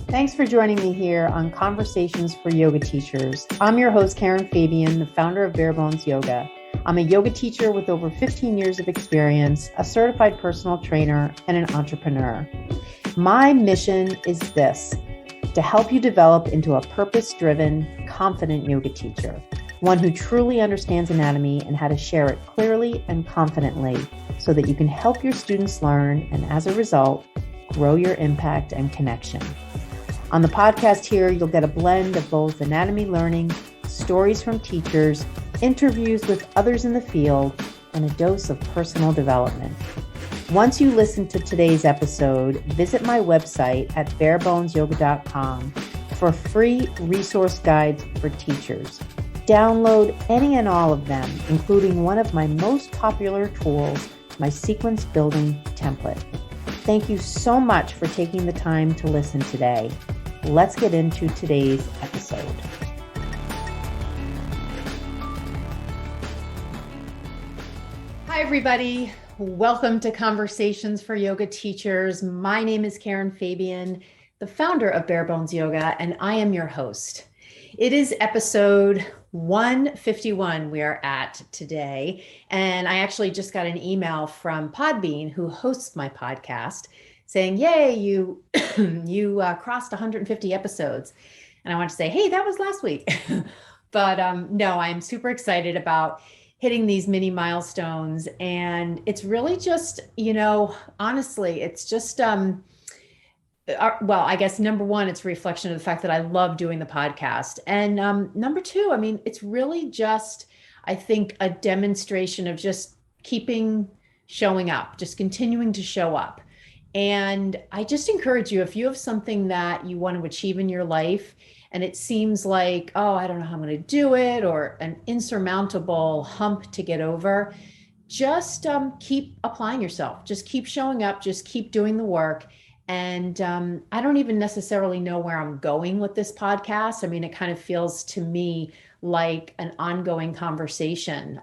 Thanks for joining me here on Conversations for Yoga Teachers. I'm your host, Karen Fabian, the founder of Bare Bones Yoga. I'm a yoga teacher with over 15 years of experience, a certified personal trainer, and an entrepreneur. My mission is this: to help you develop into a purpose-driven, confident yoga teacher, one who truly understands anatomy and how to share it clearly and confidently so that you can help your students learn and, as a result, grow your impact and connection. On the podcast here, you'll get a blend of both anatomy learning, stories from teachers, interviews with others in the field, and a dose of personal development. Once you listen to today's episode, visit my website at barebonesyoga.com for free resource guides for teachers. Download any and all of them, including one of my most popular tools, my sequence building template. Thank you so much for taking the time to listen today. Let's get into today's episode. Hi, everybody. Welcome to Conversations for Yoga Teachers. My name is Karen Fabian, the founder of Bare Bones Yoga, and I am your host. It is episode 151 we are at today, and I actually just got an email from Podbean, who hosts my podcast, saying, yay, you crossed 150 episodes. And I want to say, hey, that was last week. But no, I'm super excited about hitting these mini milestones. And it's really just, honestly, it's just, well, I guess number one, it's a reflection of the fact that I love doing the podcast. And number two, it's really just, I think, a demonstration of just showing up, just continuing to show up. And I just encourage you, if you have something that you want to achieve in your life, and it seems like, oh, I don't know how I'm going to do it, or an insurmountable hump to get over, just keep applying yourself. Just keep showing up. Just keep doing the work. And I don't even necessarily know where I'm going with this podcast. It kind of feels to me like an ongoing conversation,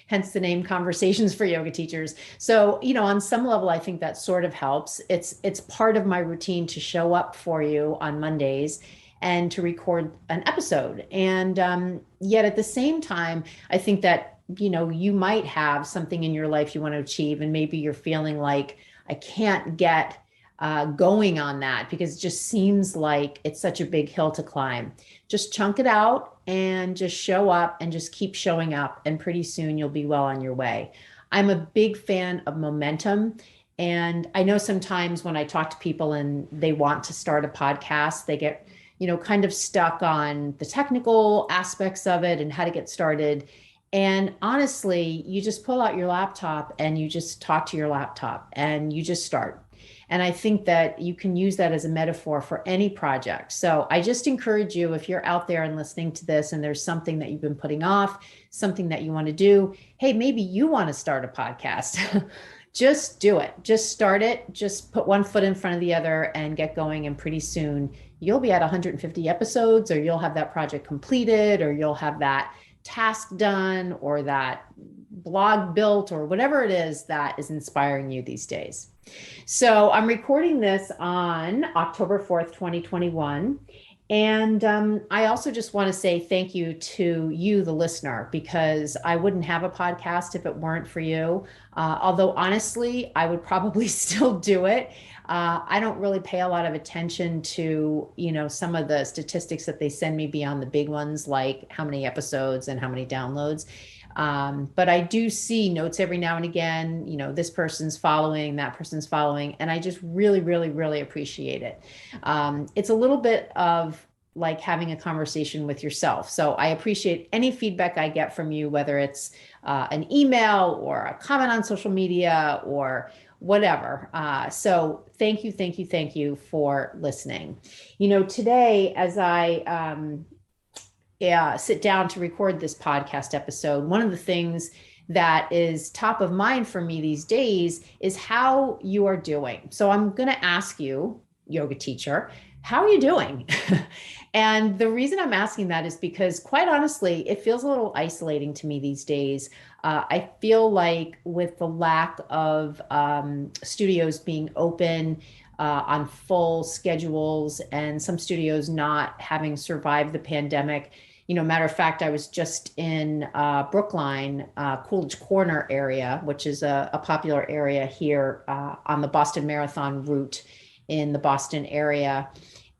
hence the name Conversations for Yoga Teachers. So, on some level, I think that sort of helps. It's part of my routine to show up for you on Mondays and to record an episode. And yet at the same time, I think that, you might have something in your life you want to achieve, and maybe you're feeling like, I can't get going on that because it just seems like it's such a big hill to climb. Just chunk it out and just show up and just keep showing up. And pretty soon you'll be well on your way. I'm a big fan of momentum. And I know sometimes when I talk to people and they want to start a podcast, they get, kind of stuck on the technical aspects of it and how to get started. And honestly, you just pull out your laptop and you just talk to your laptop and you just start. And I think that you can use that as a metaphor for any project. So I just encourage you, if you're out there and listening to this and there's something that you've been putting off, something that you want to do, hey, maybe you want to start a podcast. Just do it. Just start it. Just put one foot in front of the other and get going. And pretty soon you'll be at 150 episodes, or you'll have that project completed, or you'll have that task done, or that blog built, or whatever it is that is inspiring you these days. So I'm recording this on October 4th, 2021. And I also just want to say thank you to you, the listener, because I wouldn't have a podcast if it weren't for you. Although honestly, I would probably still do it. I don't really pay a lot of attention to, some of the statistics that they send me beyond the big ones, like how many episodes and how many downloads. But I do see notes every now and again, this person's following, that person's following, and I just really, really, really appreciate it. It's a little bit of like having a conversation with yourself. So I appreciate any feedback I get from you, whether it's an email or a comment on social media or whatever. So thank you for listening. Today, as I sit down to record this podcast episode, one of the things that is top of mind for me these days is how you are doing. So I'm going to ask you, yoga teacher, how are you doing? And the reason I'm asking that is because, quite honestly, it feels a little isolating to me these days. I feel like with the lack of studios being open, on full schedules, and some studios not having survived the pandemic. Matter of fact, I was just in Brookline, Coolidge Corner area, which is a popular area here on the Boston Marathon route in the Boston area.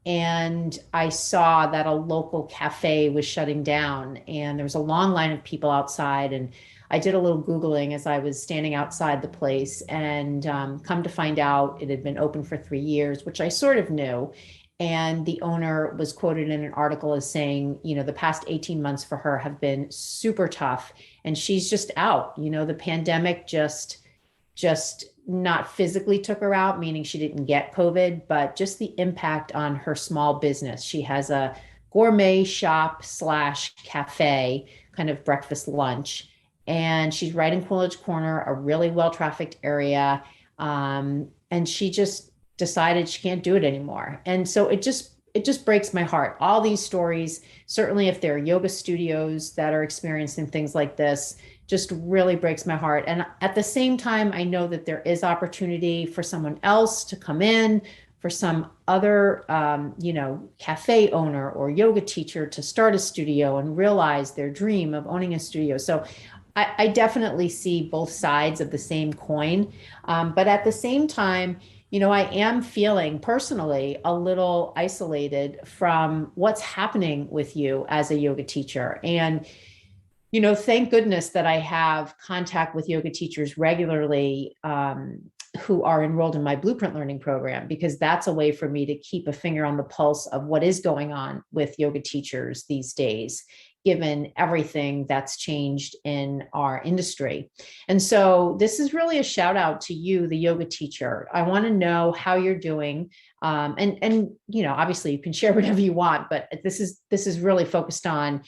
And I saw that a local cafe was shutting down, and there was a long line of people outside. And I did a little Googling as I was standing outside the place, and come to find out it had been open for 3 years, which I sort of knew. And the owner was quoted in an article as saying, the past 18 months for her have been super tough, and she's just out. The pandemic just not physically took her out, meaning she didn't get COVID, but just the impact on her small business. She has a gourmet shop / cafe, kind of breakfast lunch, and she's right in Coolidge Corner, a really well-trafficked area. And she just decided she can't do it anymore. And so it just breaks my heart. All these stories, certainly if there are yoga studios that are experiencing things like this, just really breaks my heart. And at the same time, I know that there is opportunity for someone else to come in, for some other, cafe owner or yoga teacher to start a studio and realize their dream of owning a studio. So I definitely see both sides of the same coin. But at the same time, I am feeling personally a little isolated from what's happening with you as a yoga teacher. And thank goodness that I have contact with yoga teachers regularly who are enrolled in my Blueprint Learning program, because that's a way for me to keep a finger on the pulse of what is going on with yoga teachers these days, given everything that's changed in our industry. And so this is really a shout out to you, the yoga teacher. I want to know how you're doing. And obviously you can share whatever you want, but this is really focused on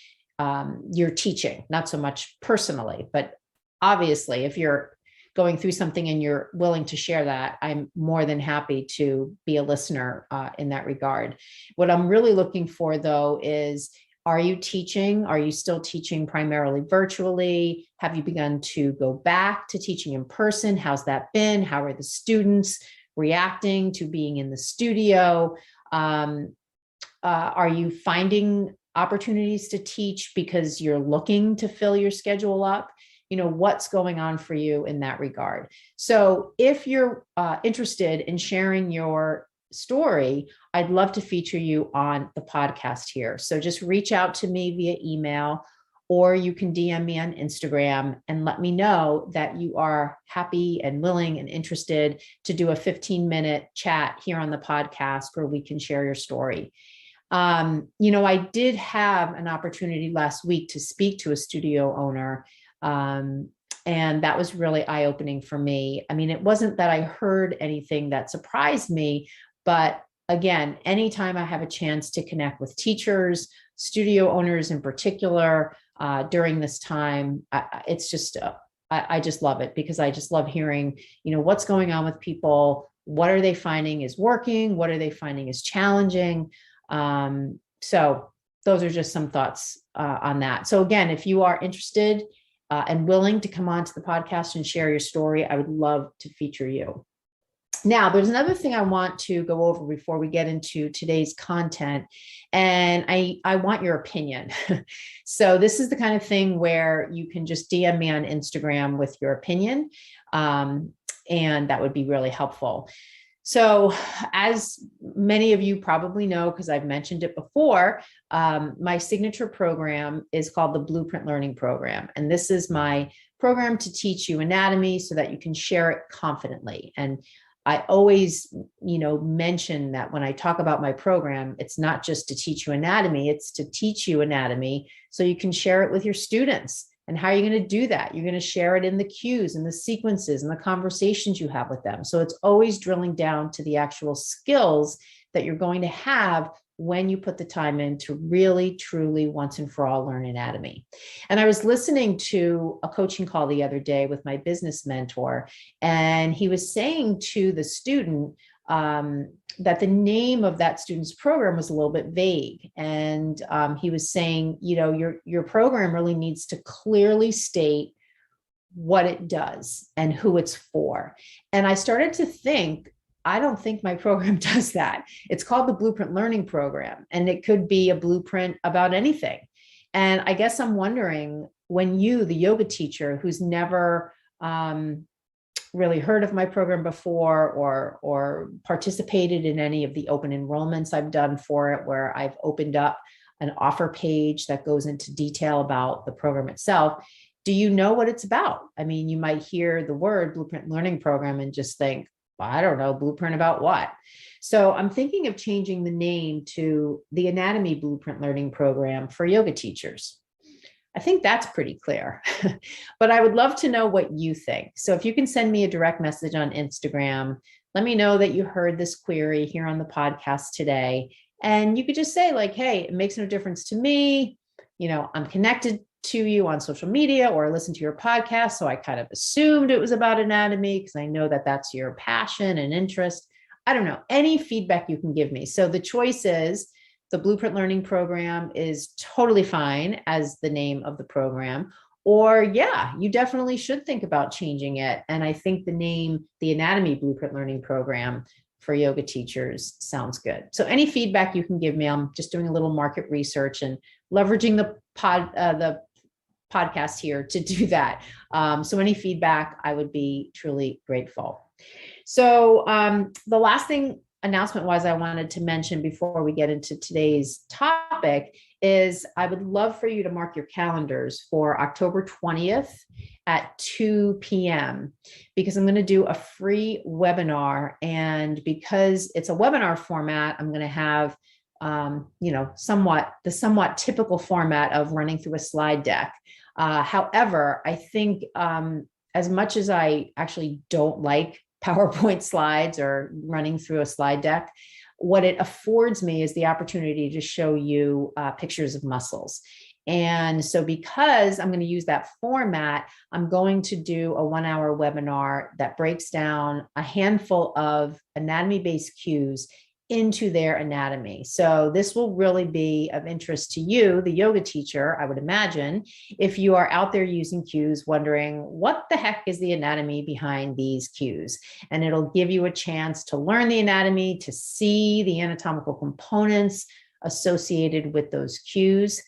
your teaching, not so much personally, but obviously if you're going through something and you're willing to share that, I'm more than happy to be a listener in that regard. What I'm really looking for though is, are you teaching? Are you still teaching primarily virtually? Have you begun to go back to teaching in person? How's that been? How are the students reacting to being in the studio? Are you finding opportunities to teach because you're looking to fill your schedule up? What's going on for you in that regard? So if you're interested in sharing your story, I'd love to feature you on the podcast here. So just reach out to me via email, or you can DM me on Instagram and let me know that you are happy and willing and interested to do a 15-minute chat here on the podcast where we can share your story. I did have an opportunity last week to speak to a studio owner, and that was really eye-opening for me. I mean, it wasn't that I heard anything that surprised me, but again, anytime I have a chance to connect with teachers, studio owners in particular, during this time, it's just, I just love it, because I just love hearing, what's going on with people. What are they finding is working? What are they finding is challenging? So those are just some thoughts on that. So again, if you are interested and willing to come onto the podcast and share your story, I would love to feature you. Now, there's another thing I want to go over before we get into today's content, and I want your opinion. So this is the kind of thing where you can just DM me on Instagram with your opinion, and that would be really helpful. So as many of you probably know, because I've mentioned it before, my signature program is called the Blueprint Learning Program. And this is my program to teach you anatomy so that you can share it confidently. And I always, mention that when I talk about my program, it's not just to teach you anatomy, it's to teach you anatomy so you can share it with your students. And how are you going to do that? You're going to share it in the cues and the sequences and the conversations you have with them. So it's always drilling down to the actual skills that you're going to have when you put the time in to really, truly, once and for all, learn anatomy. And I was listening to a coaching call the other day with my business mentor, and he was saying to the student that the name of that student's program was a little bit vague. And he was saying, your program really needs to clearly state what it does and who it's for. And I started to think, I don't think my program does that. It's called the Blueprint Learning Program, and it could be a blueprint about anything. And I guess I'm wondering, when you, the yoga teacher who's never really heard of my program before, or participated in any of the open enrollments I've done for it, where I've opened up an offer page that goes into detail about the program itself, do you know what it's about? I mean, you might hear the word Blueprint Learning Program and just think, well, I don't know, blueprint about what? So I'm thinking of changing the name to the Anatomy Blueprint Learning Program for yoga teachers. I think that's pretty clear, but I would love to know what you think. So if you can send me a direct message on Instagram, let me know that you heard this query here on the podcast today. And you could just say like, hey, it makes no difference to me. You know, I'm connected to you on social media or listen to your podcast. So I kind of assumed it was about anatomy because I know that that's your passion and interest. I don't know, any feedback you can give me. So the choice is, the Blueprint Learning Program is totally fine as the name of the program, or yeah, you definitely should think about changing it. And I think the name, the Anatomy Blueprint Learning Program for yoga teachers, sounds good. So any feedback you can give me, I'm just doing a little market research and leveraging the podcast here to do that. So any feedback, I would be truly grateful. So the last thing announcement wise I wanted to mention before we get into today's topic is I would love for you to mark your calendars for October 20th at 2 p.m. because I'm going to do a free webinar. And because it's a webinar format, I'm going to have the somewhat typical format of running through a slide deck. However, I think as much as I actually don't like PowerPoint slides or running through a slide deck, what it affords me is the opportunity to show you pictures of muscles. And so because I'm going to use that format, I'm going to do a 1-hour webinar that breaks down a handful of anatomy-based cues into their anatomy. So this will really be of interest to you, the yoga teacher, I would imagine, if you are out there using cues, wondering what the heck is the anatomy behind these cues. And it'll give you a chance to learn the anatomy, to see the anatomical components associated with those cues.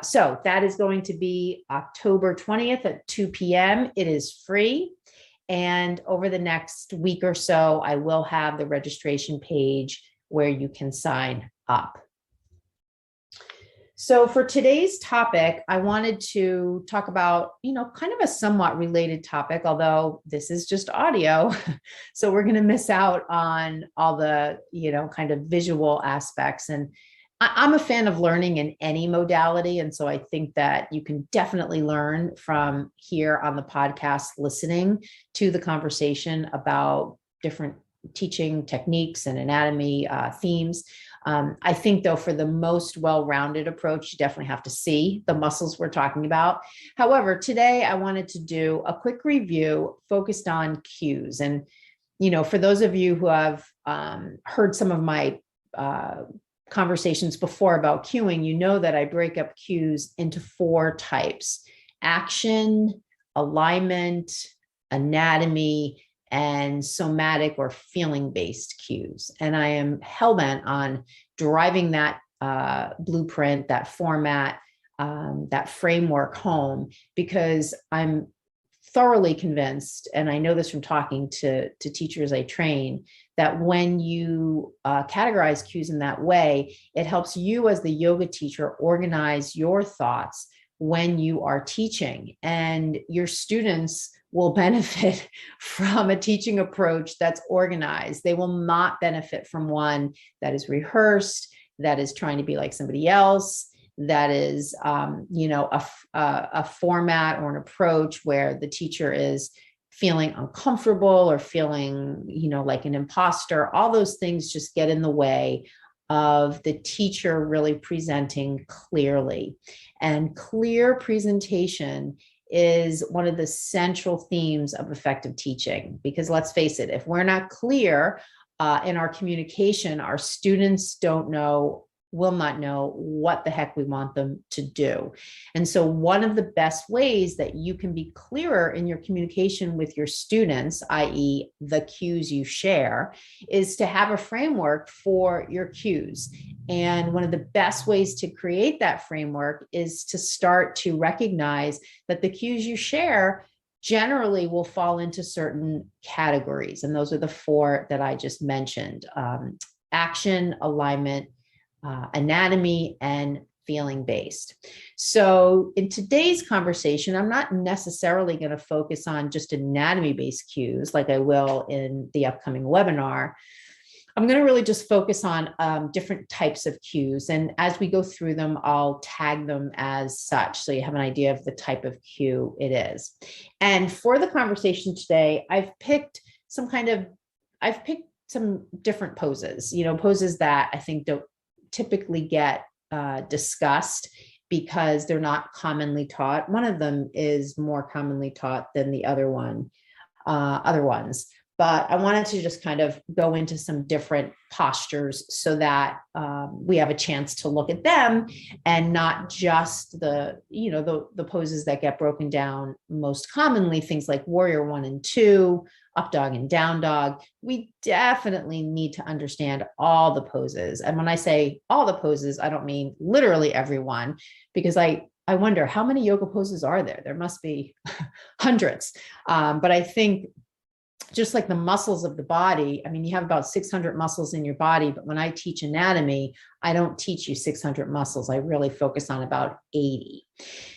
So that is going to be October 20th at 2 p.m. It is free. And over the next week or so, I will have the registration page where you can sign up. So for today's topic, I wanted to talk about, kind of a somewhat related topic, although this is just audio. So we're going to miss out on all the, kind of visual aspects. And I'm a fan of learning in any modality. And so I think that you can definitely learn from here on the podcast, listening to the conversation about different teaching techniques and anatomy themes. I think, though, for the most well-rounded approach, you definitely have to see the muscles we're talking about. However, today I wanted to do a quick review focused on cues. And, for those of you who have heard some of my conversations before about cueing, you know that I break up cues into 4 types: action, alignment, anatomy, and somatic or feeling-based cues. And I am hellbent on driving that blueprint, that format, that framework home, because I'm thoroughly convinced, and I know this from talking to teachers I train, that when you categorize cues in that way, it helps you as the yoga teacher organize your thoughts when you are teaching, and your students will benefit from a teaching approach that's organized. They will not benefit from one that is rehearsed, that is trying to be like somebody else, that is, a format or an approach where the teacher is feeling uncomfortable or feeling, like an imposter. All those things just get in the way of the teacher really presenting clearly. And clear presentation is one of the central themes of effective teaching, because let's face it, if we're not clear in our communication, our students don't know will not know what the heck we want them to do. And so one of the best ways that you can be clearer in your communication with your students, i.e. the cues you share, is to have a framework for your cues. And one of the best ways to create that framework is to start to recognize that the cues you share generally will fall into certain categories. And those are the four that I just mentioned: action, alignment, anatomy, and feeling based. So in today's conversation, I'm not necessarily going to focus on just anatomy based cues like I will in the upcoming webinar. I'm going to really just focus on different types of cues. And as we go through them, I'll tag them as such, so you have an idea of the type of cue it is. And for the conversation today, I've picked some different poses, poses that I think don't typically get discussed because they're not commonly taught. One of them is more commonly taught than the other ones. But I wanted to just kind of go into some different postures so that we have a chance to look at them and not just the poses that get broken down most commonly, things like warrior 1 and 2, up dog and down dog. We definitely need to understand all the poses. And when I say all the poses, I don't mean literally everyone, because I wonder how many yoga poses are there? There must be hundreds. But I think just like the muscles of the body, I mean, you have about 600 muscles in your body, but when I teach anatomy, I don't teach you 600 muscles. I really focus on about 80.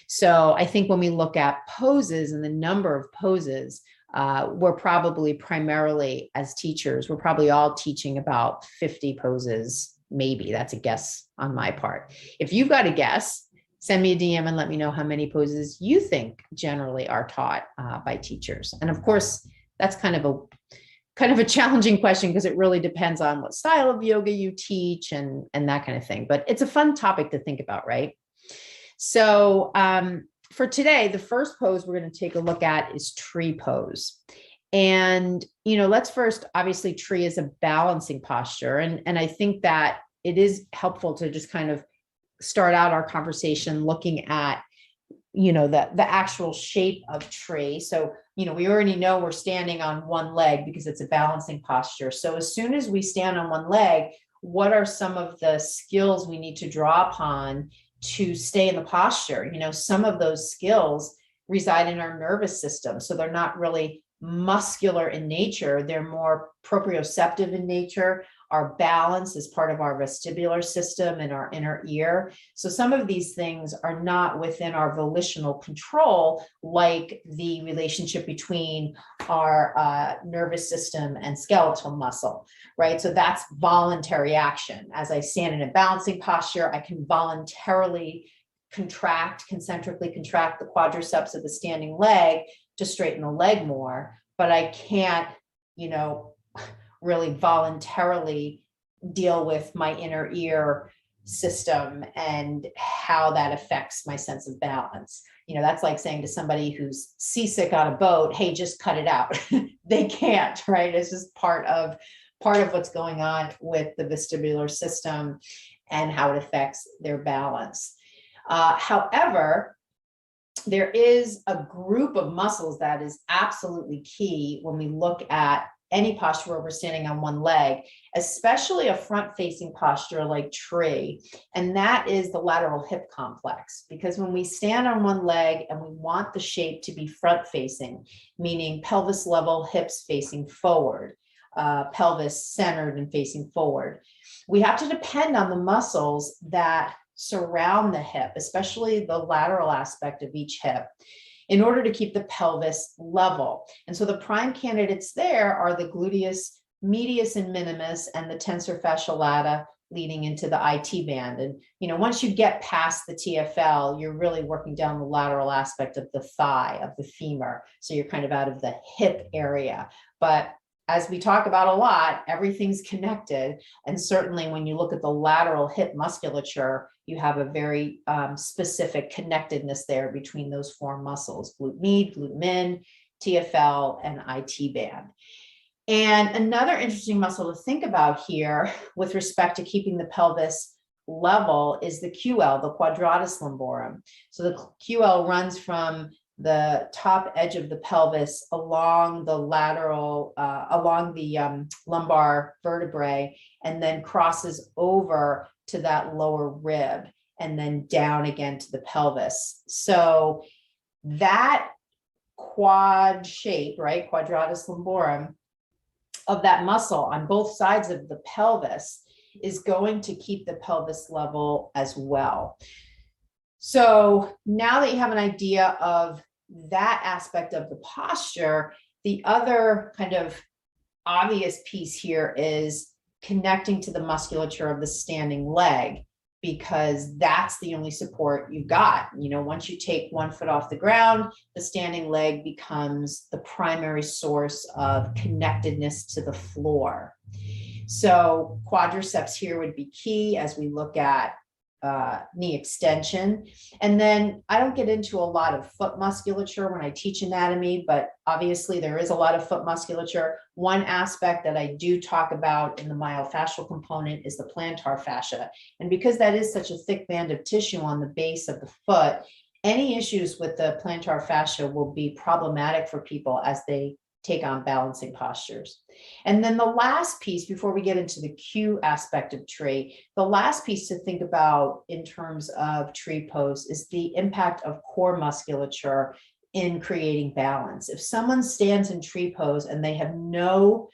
So I think when we look at poses and the number of poses, we're probably primarily, as teachers, we're probably all teaching about 50 poses, maybe. That's a guess on my part. If you've got a guess, send me a DM and let me know how many poses you think generally are taught by teachers. And of course, that's kind of a challenging question because it really depends on what style of yoga you teach and that kind of thing. But it's a fun topic to think about, right? So for today, the first pose we're going to take a look at is tree pose. And, let's first, obviously, tree is a balancing posture. And I think that it is helpful to just kind of start out our conversation looking at the actual shape of tree. So, we already know we're standing on one leg because it's a balancing posture. So as soon as we stand on one leg, what are some of the skills we need to draw upon to stay in the posture? Some of those skills reside in our nervous system. So they're not really muscular in nature. They're more proprioceptive in nature. Our balance is part of our vestibular system and our inner ear. So some of these things are not within our volitional control, like the relationship between our nervous system and skeletal muscle, right? So that's voluntary action. As I stand in a balancing posture, I can voluntarily concentrically contract the quadriceps of the standing leg to straighten the leg more, but I can't, really voluntarily deal with my inner ear system and how that affects my sense of balance. That's like saying to somebody who's seasick on a boat, hey, just cut it out. They can't, right? It's just part of what's going on with the vestibular system and how it affects their balance. However, there is a group of muscles that is absolutely key when we look at any posture where we're standing on one leg, especially a front-facing posture like tree, and that is the lateral hip complex. Because when we stand on one leg and we want the shape to be front-facing, meaning pelvis level, hips facing forward, pelvis centered and facing forward, we have to depend on the muscles that surround the hip, especially the lateral aspect of each hip, in order to keep the pelvis level. And so the prime candidates there are the gluteus medius and minimus and the tensor fasciae lata leading into the IT band. And, once you get past the TFL, you're really working down the lateral aspect of the thigh, of the femur. So you're kind of out of the hip area. But as we talk about a lot, everything's connected. And certainly when you look at the lateral hip musculature, you have a very specific connectedness there between those four muscles: glute med, glute min, TFL, and IT band. And another interesting muscle to think about here with respect to keeping the pelvis level is the QL, the quadratus lumborum. So the QL runs from the top edge of the pelvis along the lateral, along the lumbar vertebrae, and then crosses over to that lower rib and then down again to the pelvis. So that quad shape, right, quadratus lumborum, of that muscle on both sides of the pelvis is going to keep the pelvis level as well. So now that you have an idea of that aspect of the posture, the other kind of obvious piece here is connecting to the musculature of the standing leg, because that's the only support you've got. You know, once you take one foot off the ground, the standing leg becomes the primary source of connectedness to the floor. So quadriceps here would be key as we look at knee extension. And then I don't get into a lot of foot musculature when I teach anatomy, but obviously there is a lot of foot musculature. One aspect that I do talk about in the myofascial component is the plantar fascia. And because that is such a thick band of tissue on the base of the foot, any issues with the plantar fascia will be problematic for people as they take on balancing postures. And then the last piece, before we get into the Q aspect of tree, the last piece to think about in terms of tree pose is the impact of core musculature in creating balance. If someone stands in tree pose and they have no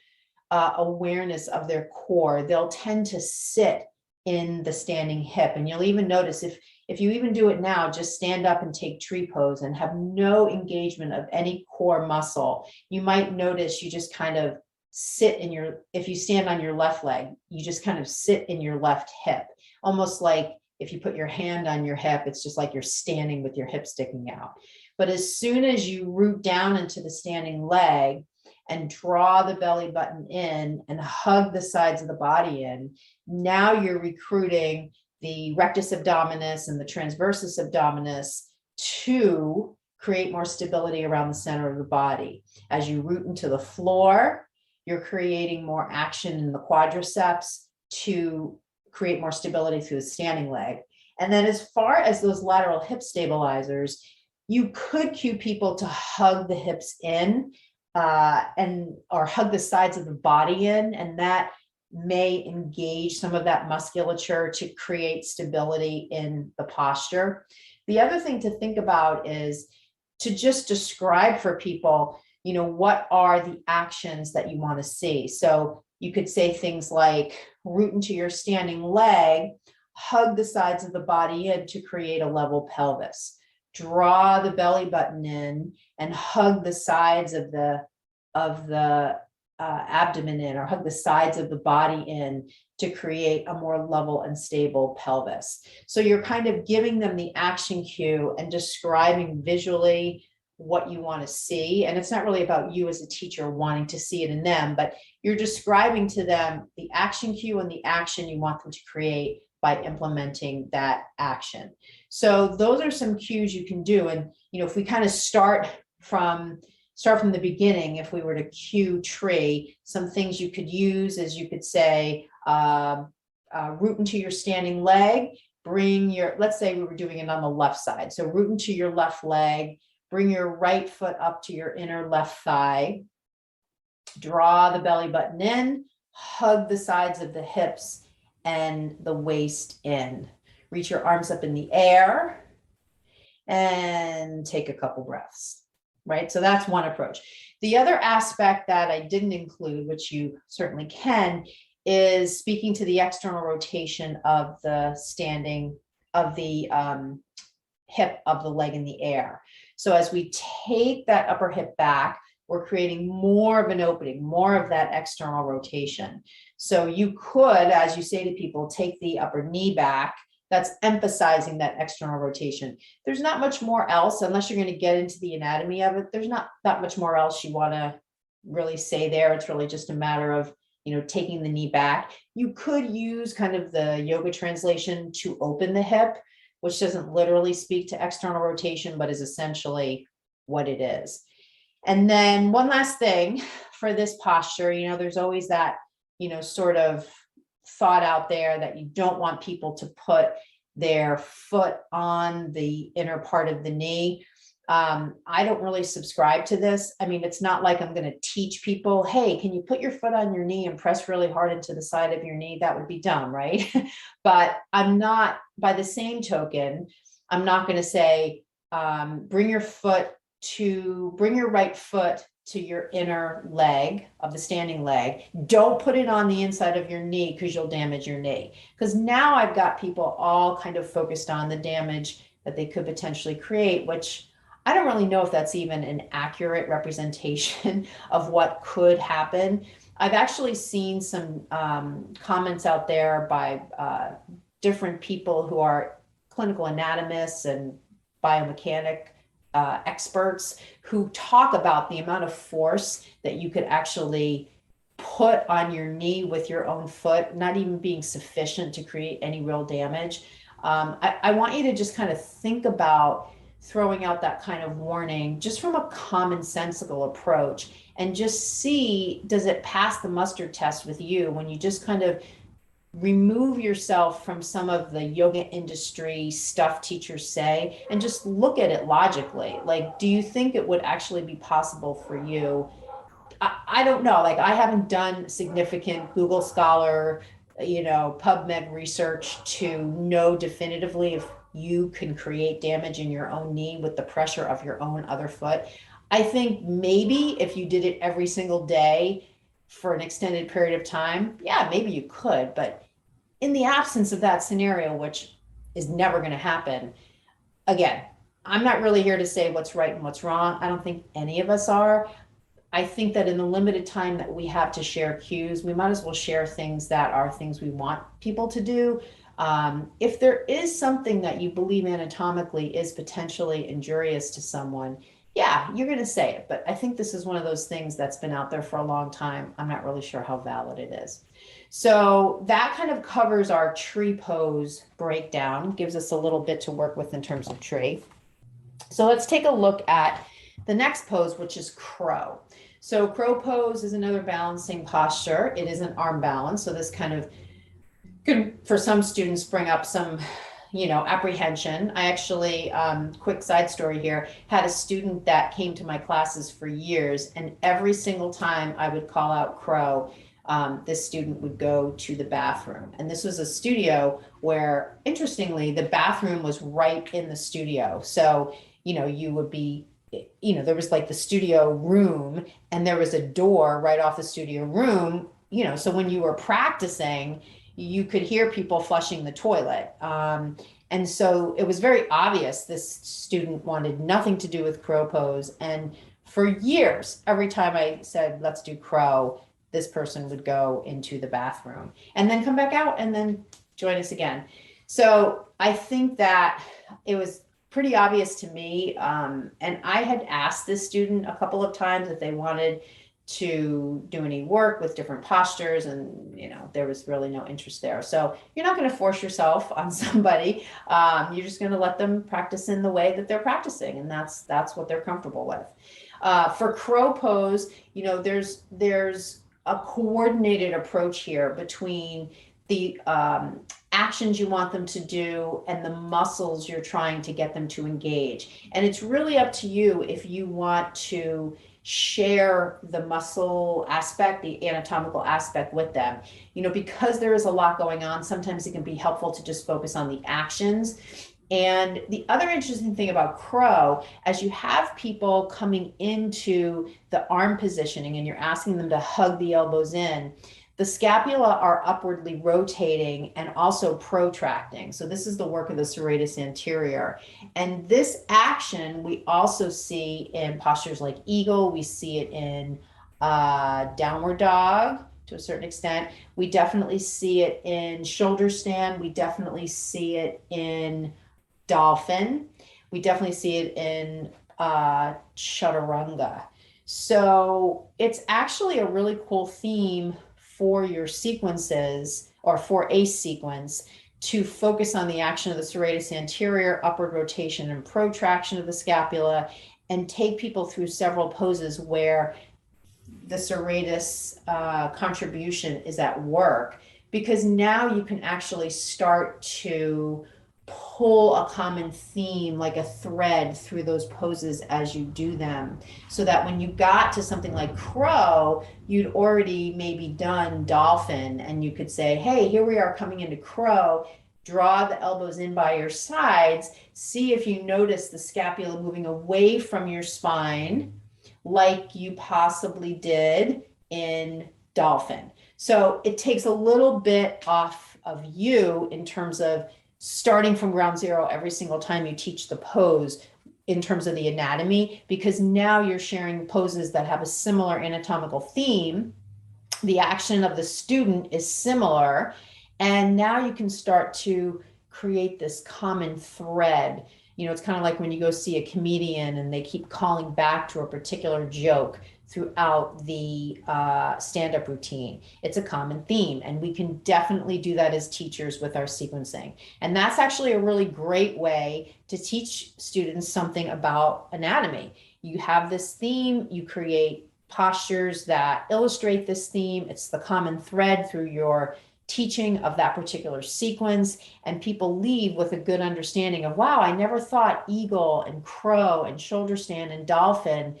awareness of their core, they'll tend to sit in the standing hip. And you'll even notice if you even do it now, just stand up and take tree pose and have no engagement of any core muscle, you might notice you just kind of sit in your, if you stand on your left leg, you just kind of sit in your left hip, almost like if you put your hand on your hip, it's just like you're standing with your hip sticking out. But as soon as you root down into the standing leg and draw the belly button in and hug the sides of the body in, now you're recruiting the rectus abdominis and the transversus abdominis to create more stability around the center of the body. As you root into the floor, you're creating more action in the quadriceps to create more stability through the standing leg. And then as far as those lateral hip stabilizers, you could cue people to hug the hips in or hug the sides of the body in, and that may engage some of that musculature to create stability in the posture. The other thing to think about is to just describe for people, you know, what are the actions that you want to see. So you could say things like root into your standing leg, hug the sides of the body in to create a level pelvis, draw the belly button in and hug the sides of the abdomen in, or hug the sides of the body in to create a more level and stable pelvis. So you're kind of giving them the action cue and describing visually what you want to see. And it's not really about you as a teacher wanting to see it in them, but you're describing to them the action cue and the action you want them to create by implementing that action. So those are some cues you can do. And, you know, if we kind of start from the beginning, if we were to cue tree, some things you could use is you could say, root into your standing leg, bring your, let's say we were doing it on the left side. So root into your left leg, bring your right foot up to your inner left thigh, draw the belly button in, hug the sides of the hips and the waist in. Reach your arms up in the air and take a couple breaths. Right? So that's one approach. The other aspect that I didn't include, which you certainly can, is speaking to the external rotation of the standing, of the hip of the leg in the air. So as we take that upper hip back, we're creating more of an opening, more of that external rotation. So you could, as you say to people, take the upper knee back. That's emphasizing that external rotation. There's not much more else, unless you're going to get into the anatomy of it. There's not that much more else you want to really say there. It's really just a matter of, you know, taking the knee back. You could use kind of the yoga translation to open the hip, which doesn't literally speak to external rotation, but is essentially what it is. And then one last thing for this posture, you know, there's always that, you know, sort of thought out there that you don't want people to put their foot on the inner part of the knee. I don't really subscribe to this. I mean, it's not like I'm going to teach people, hey, can you put your foot on your knee and press really hard into the side of your knee? That would be dumb, right? But I'm not, by the same token, I'm not going to say, bring your right foot to your inner leg of the standing leg. Don't put it on the inside of your knee because you'll damage your knee. Because now I've got people all kind of focused on the damage that they could potentially create, which I don't really know if that's even an accurate representation of what could happen. I've actually seen some comments out there by different people who are clinical anatomists and biomechanic experts who talk about the amount of force that you could actually put on your knee with your own foot, not even being sufficient to create any real damage. I want you to just kind of think about throwing out that kind of warning just from a commonsensical approach and just see, does it pass the mustard test with you when you just kind of remove yourself from some of the yoga industry stuff teachers say and just look at it logically. Like, do you think it would actually be possible for you? I don't know. Like, I haven't done significant Google Scholar, PubMed research to know definitively if you can create damage in your own knee with the pressure of your own other foot. I think maybe if you did it every single day for an extended period of time, yeah, maybe you could. But in the absence of that scenario, which is never going to happen, again, I'm not really here to say what's right and what's wrong. I don't think any of us are. I think that in the limited time that we have to share cues, we might as well share things that are things we want people to do. If there is something that you believe anatomically is potentially injurious to someone, yeah, you're going to say it. But I think this is one of those things that's been out there for a long time. I'm not really sure how valid it is. So that kind of covers our tree pose breakdown, gives us a little bit to work with in terms of tree. So let's take a look at the next pose, which is crow. So crow pose is another balancing posture. It is an arm balance. So this kind of could, for some students, bring up some apprehension. I actually, quick side story here, had a student that came to my classes for years, and every single time I would call out crow, this student would go to the bathroom. And this was a studio where, interestingly, the bathroom was right in the studio. So, you would be, there was like the studio room and there was a door right off the studio room, so when you were practicing, you could hear people flushing the toilet. And so it was very obvious this student wanted nothing to do with crow pose. And for years, every time I said, let's do crow, this person would go into the bathroom and then come back out and then join us again. So I think that it was pretty obvious to me. And I had asked this student a couple of times if they wanted to do any work with different postures, and there was really no interest there. So you're not going to force yourself on somebody. You're just going to let them practice in the way that they're practicing, and that's what they're comfortable with. For crow pose, there's a coordinated approach here between the actions you want them to do and the muscles you're trying to get them to engage. And it's really up to you if you want to share the muscle aspect, the anatomical aspect with them. Because there is a lot going on, sometimes it can be helpful to just focus on the actions. And the other interesting thing about crow, as you have people coming into the arm positioning and you're asking them to hug the elbows in, the scapula are upwardly rotating and also protracting. So this is the work of the serratus anterior. And this action we also see in postures like eagle. We see it in downward dog to a certain extent. We definitely see it in shoulder stand. We definitely see it in dolphin. We definitely see it in chaturanga. So it's actually a really cool theme for your sequences, or for a sequence, to focus on the action of the serratus anterior, upward rotation and protraction of the scapula, and take people through several poses where the serratus contribution is at work, because now you can actually start to pull a common theme, like a thread through those poses as you do them, so that when you got to something like crow, you'd already maybe done dolphin, and you could say, hey, here we are coming into crow. Draw the elbows in by your sides. See if you notice the scapula moving away from your spine like you possibly did in dolphin. So it takes a little bit off of you in terms of starting from ground zero every single time you teach the pose in terms of the anatomy, because now you're sharing poses that have a similar anatomical theme. The action of the student is similar, and now you can start to create this common thread. You know, it's kind of like when you go see a comedian and they keep calling back to a particular joke throughout the stand-up routine. It's a common theme, and we can definitely do that as teachers with our sequencing. And that's actually a really great way to teach students something about anatomy. You have this theme, you create postures that illustrate this theme. It's the common thread through your teaching of that particular sequence, and people leave with a good understanding of, wow, I never thought eagle and crow and shoulder stand and dolphin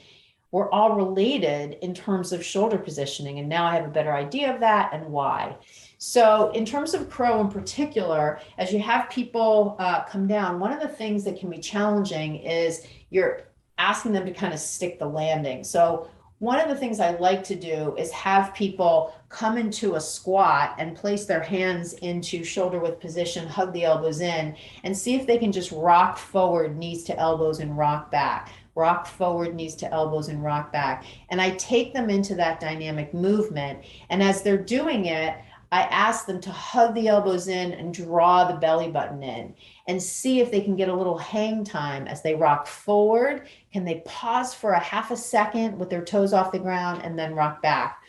were all related in terms of shoulder positioning, and now I have a better idea of that and why. So in terms of crow in particular, as you have people come down, one of the things that can be challenging is you're asking them to kind of stick the landing. So one of the things I like to do is have people come into a squat and place their hands into shoulder width position, hug the elbows in, and see if they can just rock forward, knees to elbows, and rock back. Rock forward, knees to elbows, and rock back. And I take them into that dynamic movement. And as they're doing it, I ask them to hug the elbows in and draw the belly button in, and see if they can get a little hang time as they rock forward. Can they pause for a half a second with their toes off the ground and then rock back?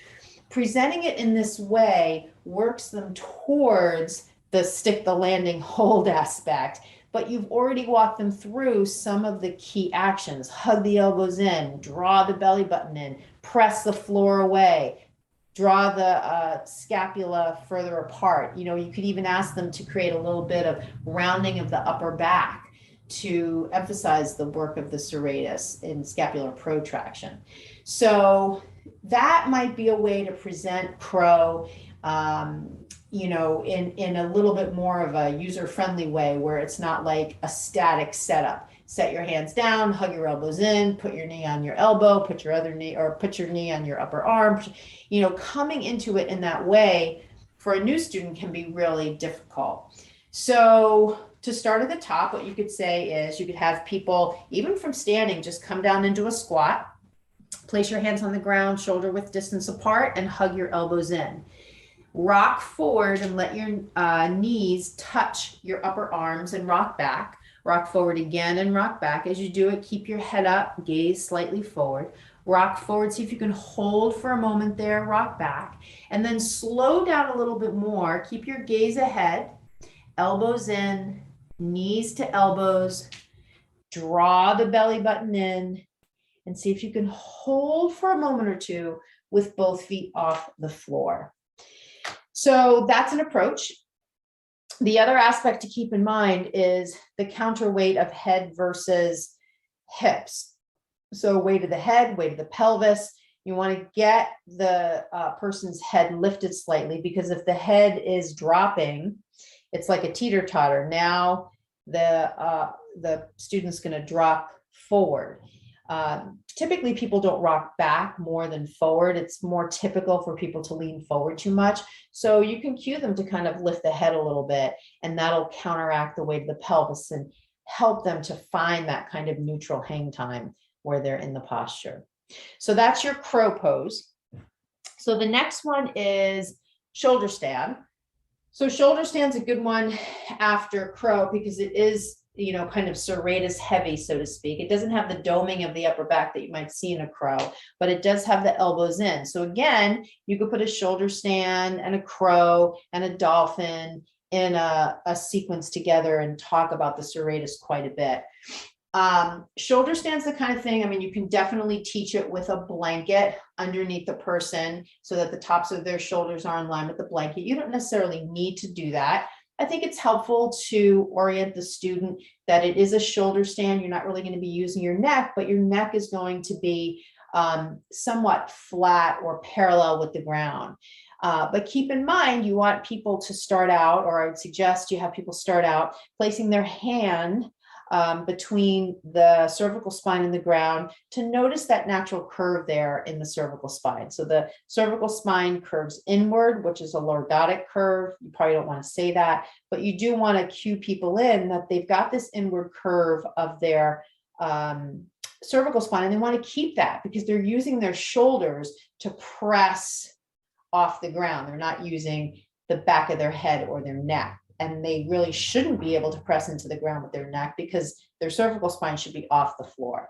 Presenting it in this way works them towards the stick the landing hold aspect, but you've already walked them through some of the key actions. Hug the elbows in, draw the belly button in, press the floor away, draw the scapula further apart. You know, you could even ask them to create a little bit of rounding of the upper back to emphasize the work of the serratus in scapular protraction. So that might be a way to present crow, you know, in a little bit more of a user-friendly way, where it's not like a static setup. Set your hands down, hug your elbows in, put your knee on your elbow, put your other knee, or put your knee on your upper arm. You know, coming into it in that way for a new student can be really difficult. So to start at the top, what you could say is you could have people, even from standing, just come down into a squat, place your hands on the ground, shoulder width distance apart, and hug your elbows in. Rock forward and let your knees touch your upper arms and rock back. Rock forward again and rock back. As you do it, keep your head up, gaze slightly forward. Rock forward, see if you can hold for a moment there, rock back. And then slow down a little bit more. Keep your gaze ahead, elbows in, knees to elbows. Draw the belly button in, and see if you can hold for a moment or two with both feet off the floor. So that's an approach. The other aspect to keep in mind is the counterweight of head versus hips. So weight of the head, weight of the pelvis. You want to get the person's head lifted slightly, because if the head is dropping, it's like a teeter-totter. Now the student's going to drop forward. Typically, people don't rock back more than forward. It's more typical for people to lean forward too much. So you can cue them to kind of lift the head a little bit, and that'll counteract the weight of the pelvis and help them to find that kind of neutral hang time where they're in the posture. So that's your crow pose. So the next one is shoulder stand. So shoulder stand's a good one after crow, because it is, you know, kind of serratus heavy, so to speak. It doesn't have the doming of the upper back that you might see in a crow, but it does have the elbows in. So again, you could put a shoulder stand and a crow and a dolphin in a sequence together and talk about the serratus quite a bit. Shoulder stands the kind of thing, I mean, you can definitely teach it with a blanket underneath the person so that the tops of their shoulders are in line with the blanket. You don't necessarily need to do that. I think it's helpful to orient the student that it is a shoulder stand. You're not really going to be using your neck, but your neck is going to be somewhat flat or parallel with the ground. But keep in mind, you want people to start out, or I would suggest you have people start out placing their hand between the cervical spine and the ground to notice that natural curve there in the cervical spine. So the cervical spine curves inward, which is a lordotic curve. You probably don't want to say that, but you do want to cue people in that they've got this inward curve of their cervical spine, and they want to keep that because they're using their shoulders to press off the ground. They're not using the back of their head or their neck. And they really shouldn't be able to press into the ground with their neck because their cervical spine should be off the floor.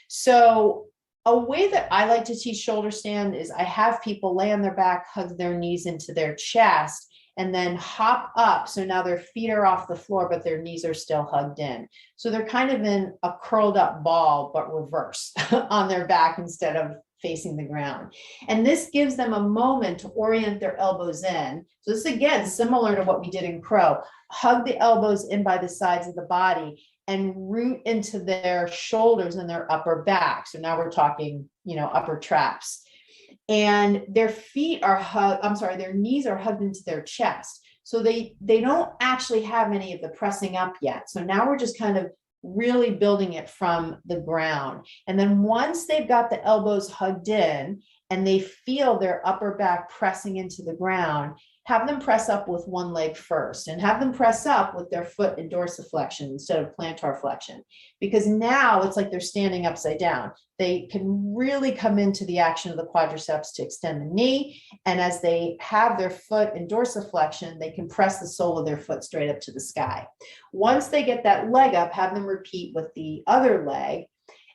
So a way that I like to teach shoulder stand is I have people lay on their back, hug their knees into their chest, and then hop up. So now their feet are off the floor, but their knees are still hugged in. So they're kind of in a curled up ball, but reverse on their back instead of facing the ground. And this gives them a moment to orient their elbows in. So this, again, similar to what we did in crow. Hug the elbows in by the sides of the body and root into their shoulders and their upper back. So now we're talking, upper traps. And their feet are their knees are hugged into their chest. So they don't actually have any of the pressing up yet. So now we're just kind of really building it from the ground. And then once they've got the elbows hugged in and they feel their upper back pressing into the ground, have them press up with one leg first and have them press up with their foot in dorsiflexion instead of plantar flexion, because now it's like they're standing upside down. They can really come into the action of the quadriceps to extend the knee. And as they have their foot in dorsiflexion, they can press the sole of their foot straight up to the sky. Once they get that leg up, have them repeat with the other leg,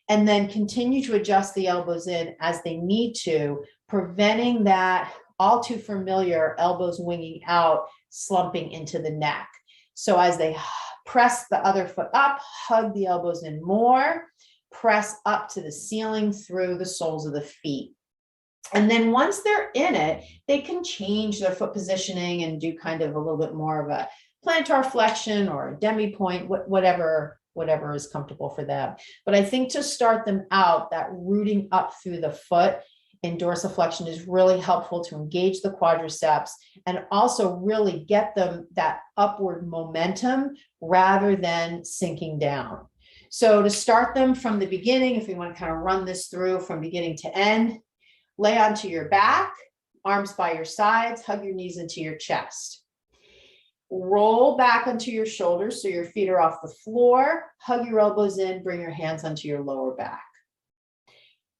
and then continue to adjust the elbows in as they need to, preventing that all too familiar elbows winging out, slumping into the neck. So as they press the other foot up, hug the elbows in more, press up to the ceiling through the soles of the feet. And then once they're in it, they can change their foot positioning and do kind of a little bit more of a plantar flexion or a demi point, whatever is comfortable for them. But I think to start them out, that rooting up through the foot in dorsiflexion is really helpful to engage the quadriceps and also really get them that upward momentum rather than sinking down. So to start them from the beginning, if we want to kind of run this through from beginning to end, lay onto your back, arms by your sides, hug your knees into your chest. Roll back onto your shoulders so your feet are off the floor, hug your elbows in, bring your hands onto your lower back.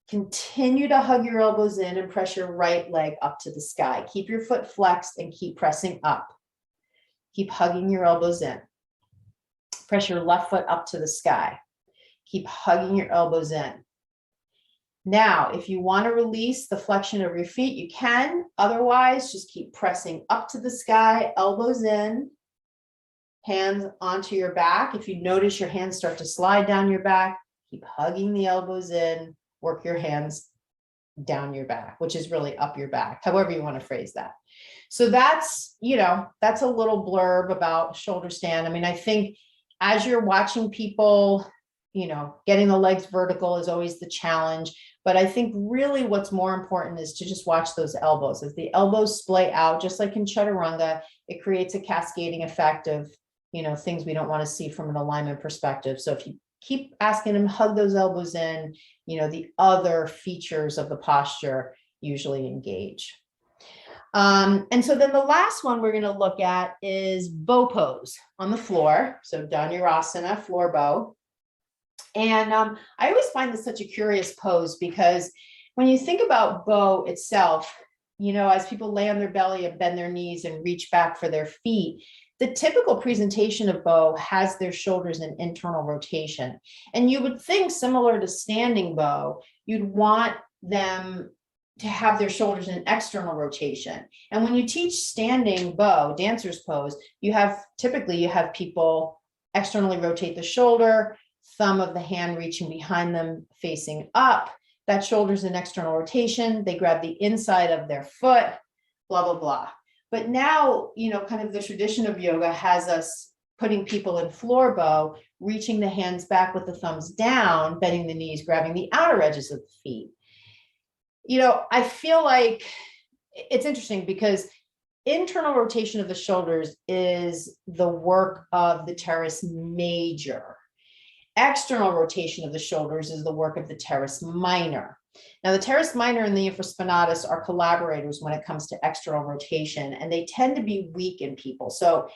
Continue to hug your elbows in and press your right leg up to the sky. Keep your foot flexed and keep pressing up. Keep hugging your elbows in. Press your left foot up to the sky. Keep hugging your elbows in. Now, if you want to release the flexion of your feet, you can. Otherwise, just keep pressing up to the sky, elbows in, hands onto your back. If you notice your hands start to slide down your back, keep hugging the elbows in. Work your hands down your back, which is really up your back, however you want to phrase that. So that's a little blurb about shoulder stand. I mean, I think as you're watching people, getting the legs vertical is always the challenge. But I think really what's more important is to just watch those elbows. As the elbows splay out, just like in chaturanga, it creates a cascading effect of, things we don't want to see from an alignment perspective. So if you keep asking them, hug those elbows in, the other features of the posture usually engage. And so then the last one we're going to look at is bow pose on the floor. So Dhanurasana, floor bow. And I always find this such a curious pose because when you think about bow itself, as people lay on their belly and bend their knees and reach back for their feet, the typical presentation of bow has their shoulders in internal rotation. And you would think, similar to standing bow, you'd want them to have their shoulders in external rotation. And when you teach standing bow, dancer's pose, you have people externally rotate the shoulder, thumb of the hand reaching behind them, facing up. That shoulder's an external rotation. They grab the inside of their foot, blah, blah, blah. But now, kind of the tradition of yoga has us putting people in floor bow, reaching the hands back with the thumbs down, bending the knees, grabbing the outer edges of the feet. I feel like it's interesting because internal rotation of the shoulders is the work of the teres major. External rotation of the shoulders is the work of the teres minor. Now, the teres minor and the infraspinatus are collaborators when it comes to external rotation, and they tend to be weak in people. So,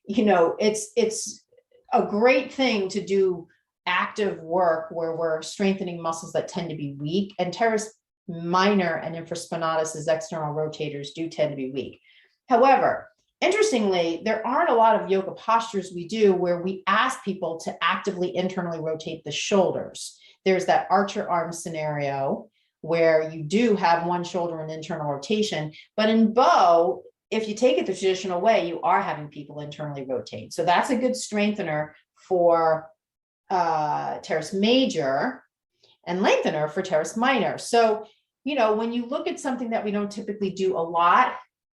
it's a great thing to do active work where we're strengthening muscles that tend to be weak, and teres minor and infraspinatus as external rotators do tend to be weak. However, interestingly, there aren't a lot of yoga postures we do where we ask people to actively internally rotate the shoulders. There's that archer arm scenario where you do have one shoulder in internal rotation, but in bow, if you take it the traditional way, you are having people internally rotate. So that's a good strengthener for teres major and lengthener for teres minor. So, when you look at something that we don't typically do a lot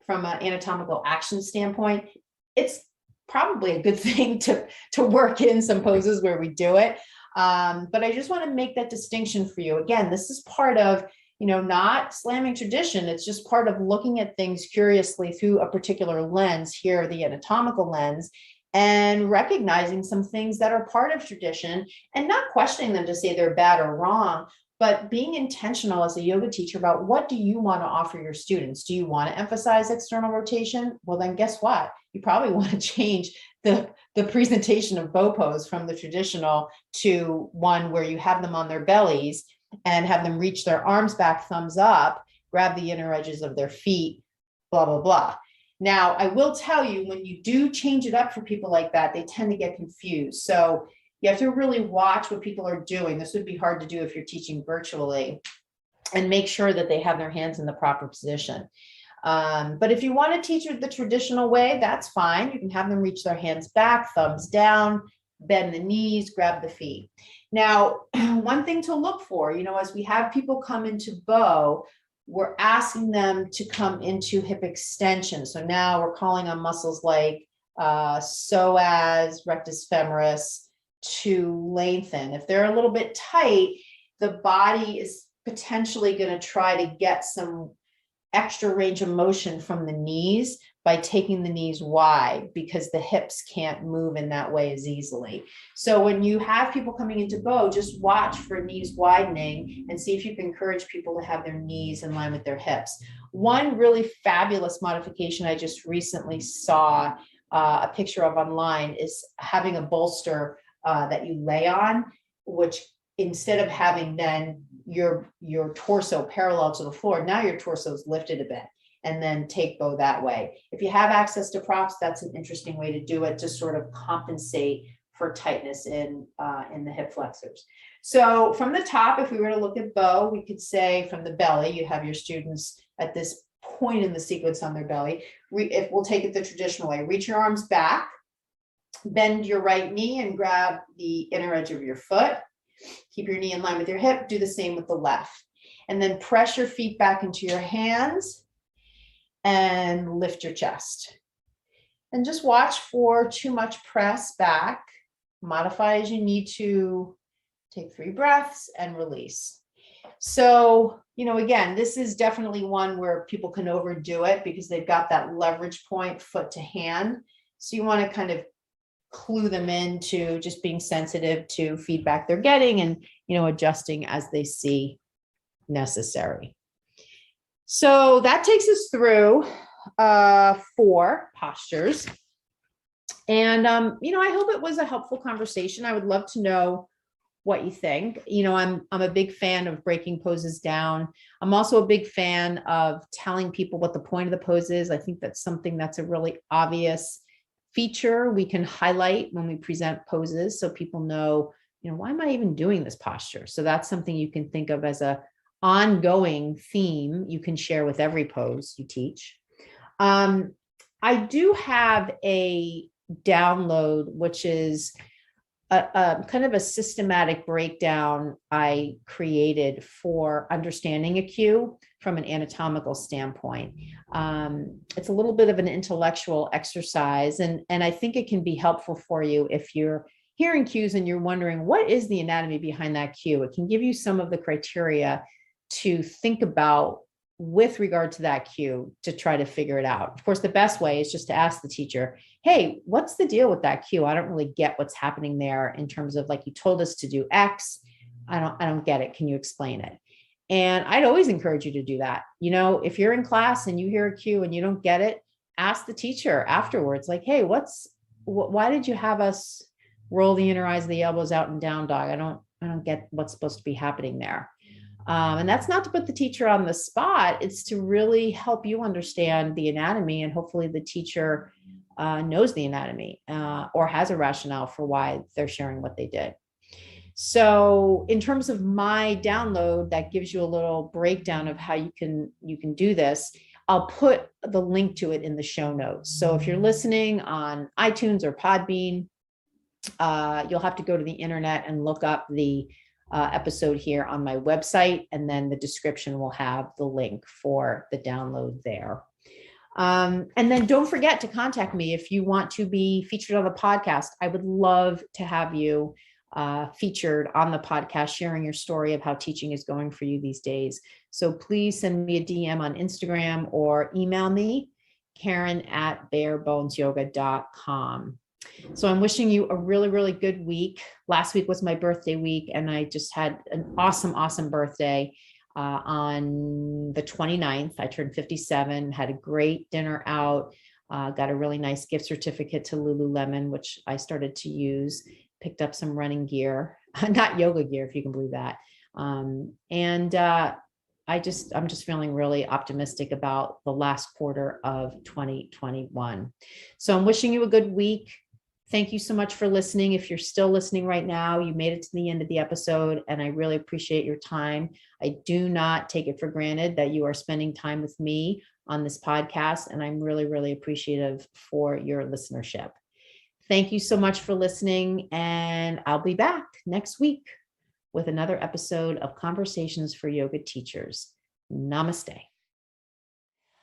from an anatomical action standpoint, it's probably a good thing to work in some poses where we do it. But I just want to make that distinction for you. Again, this is part of, not slamming tradition. It's just part of looking at things curiously through a particular lens, here, the anatomical lens, and recognizing some things that are part of tradition and not questioning them to say they're bad or wrong, but being intentional as a yoga teacher about what do you want to offer your students? Do you want to emphasize external rotation? Well, then guess what? You probably want to change the presentation of bow pose from the traditional to one where you have them on their bellies and have them reach their arms back, thumbs up, grab the inner edges of their feet, blah, blah, blah. Now, I will tell you, when you do change it up for people like that, they tend to get confused. So you have to really watch what people are doing. This would be hard to do if you're teaching virtually, and make sure that they have their hands in the proper position. But if you want to teach it the traditional way, that's fine. You can have them reach their hands back, thumbs down, bend the knees, grab the feet. Now, one thing to look for, as we have people come into bow, we're asking them to come into hip extension. So now we're calling on muscles like psoas, rectus femoris to lengthen. If they're a little bit tight, the body is potentially going to try to get some extra range of motion from the knees by taking the knees wide, because the hips can't move in that way as easily. So when you have people coming into bow, just watch for knees widening and see if you can encourage people to have their knees in line with their hips. One really fabulous modification I just recently saw a picture of online is having a bolster that you lay on, which instead of having then your torso parallel to the floor, now your torso is lifted a bit, and then take bow that way. If you have access to props, that's an interesting way to do it, to sort of compensate for tightness in the hip flexors. So from the top, if we were to look at bow, we could say from the belly, you have your students at this point in the sequence on their belly. If we'll take it the traditional way, reach your arms back, bend your right knee and grab the inner edge of your foot. Keep your knee in line with your hip. Do the same with the left. And then press your feet back into your hands and lift your chest. And just watch for too much press back. Modify as you need to. Take 3 breaths and release. So, again, this is definitely one where people can overdo it because they've got that leverage point, foot to hand. So you want to kind of clue them into just being sensitive to feedback they're getting and, adjusting as they see necessary. So that takes us through 4 postures. And, I hope it was a helpful conversation. I would love to know what you think. I'm a big fan of breaking poses down. I'm also a big fan of telling people what the point of the pose is. I think that's something that's a really obvious feature we can highlight when we present poses, so people know, why am I even doing this posture? So that's something you can think of as a ongoing theme you can share with every pose you teach. I do have a download, which is a kind of a systematic breakdown I created for understanding a cue from an anatomical standpoint. It's a little bit of an intellectual exercise, and I think it can be helpful for you if you're hearing cues and you're wondering, what is the anatomy behind that cue? It can give you some of the criteria to think about with regard to that cue to try to figure it out. Of course, the best way is just to ask the teacher, hey, what's the deal with that cue? I don't really get what's happening there in terms of, like, you told us to do X. I don't get it. Can you explain it? And I'd always encourage you to do that. You know, if you're in class and you hear a cue and you don't get it, ask the teacher afterwards, like, hey, why did you have us roll the inner eyes, the elbows out and down dog? I don't get what's supposed to be happening there. And that's not to put the teacher on the spot. It's to really help you understand the anatomy, and hopefully the teacher knows the anatomy or has a rationale for why they're sharing what they did. So in terms of my download, that gives you a little breakdown of how you can do this. I'll put the link to it in the show notes. So if you're listening on iTunes or Podbean, you'll have to go to the internet and look up the episode here on my website, and then the description will have the link for the download there. And then don't forget to contact me if you want to be featured on the podcast. I would love to have you featured on the podcast, sharing your story of how teaching is going for you these days. So please send me a DM on Instagram or email me, Karen@barebonesyoga.com. So I'm wishing you a really, really good week. Last week was my birthday week, and I just had an awesome, awesome birthday on the 29th. I turned 57, had a great dinner out, got a really nice gift certificate to Lululemon, which I started to use, picked up some running gear, not yoga gear, if you can believe that. I'm just feeling really optimistic about the last quarter of 2021. So I'm wishing you a good week. Thank you so much for listening. If you're still listening right now, you made it to the end of the episode, and I really appreciate your time. I do not take it for granted that you are spending time with me on this podcast, and I'm really, really appreciative for your listenership. Thank you so much for listening, and I'll be back next week with another episode of Conversations for Yoga Teachers. Namaste.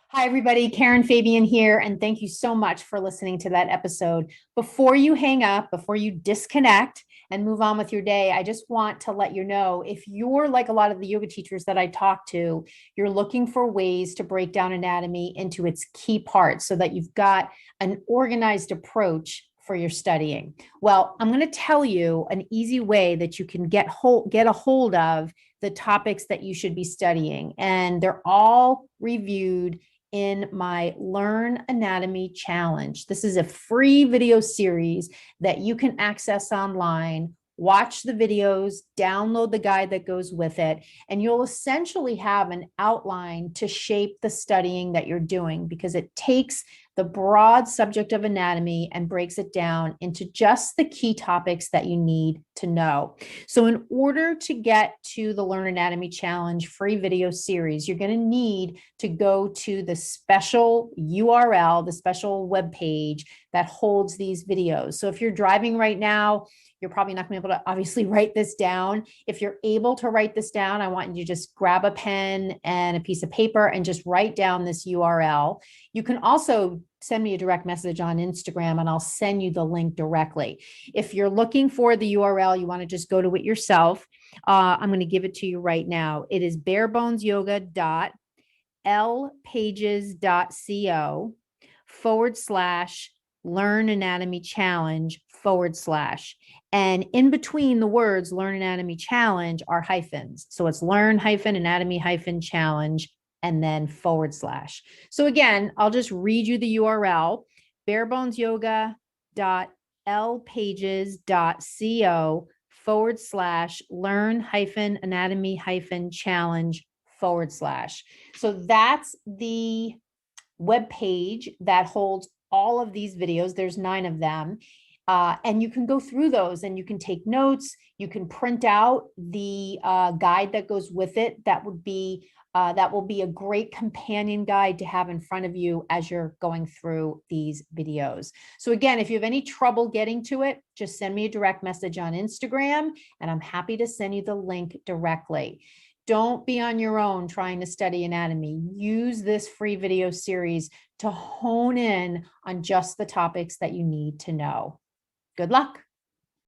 Hi, everybody. Karen Fabian here, and thank you so much for listening to that episode. Before you hang up, before you disconnect and move on with your day, I just want to let you know, if you're like a lot of the yoga teachers that I talk to, you're looking for ways to break down anatomy into its key parts so that you've got an organized approach for your studying. Well, I'm going to tell you an easy way that you can get a hold of the topics that you should be studying, and they're all reviewed in my Learn Anatomy Challenge. This is a free video series that you can access online. Watch the videos, download the guide that goes with it, and you'll essentially have an outline to shape the studying that you're doing, because it takes the broad subject of anatomy and breaks it down into just the key topics that you need to know. So in order to get to the Learn Anatomy Challenge free video series, you're going to need to go to the special URL, the special web page that holds these videos. So if you're driving right now, you're probably not going to be able to obviously write this down. If you're able to write this down, I want you to just grab a pen and a piece of paper and just write down this URL. You can also send me a direct message on Instagram and I'll send you the link directly. If you're looking for the URL, you want to just go to it yourself. I'm going to give it to you right now. It is barebonesyoga.lpages.co/Learn Anatomy Challenge / and in between the words Learn Anatomy Challenge are hyphens. So it's Learn Anatomy Challenge and then / So again, I'll just read you the URL, barebonesyoga.lpages.co / Learn Anatomy Challenge / So that's the web page that holds all of these videos. There's 9 of them. And you can go through those and you can take notes. You can print out the guide that goes with it. That will be a great companion guide to have in front of you as you're going through these videos. So again, if you have any trouble getting to it, just send me a direct message on Instagram and I'm happy to send you the link directly. Don't be on your own trying to study anatomy. Use this free video series to hone in on just the topics that you need to know. Good luck.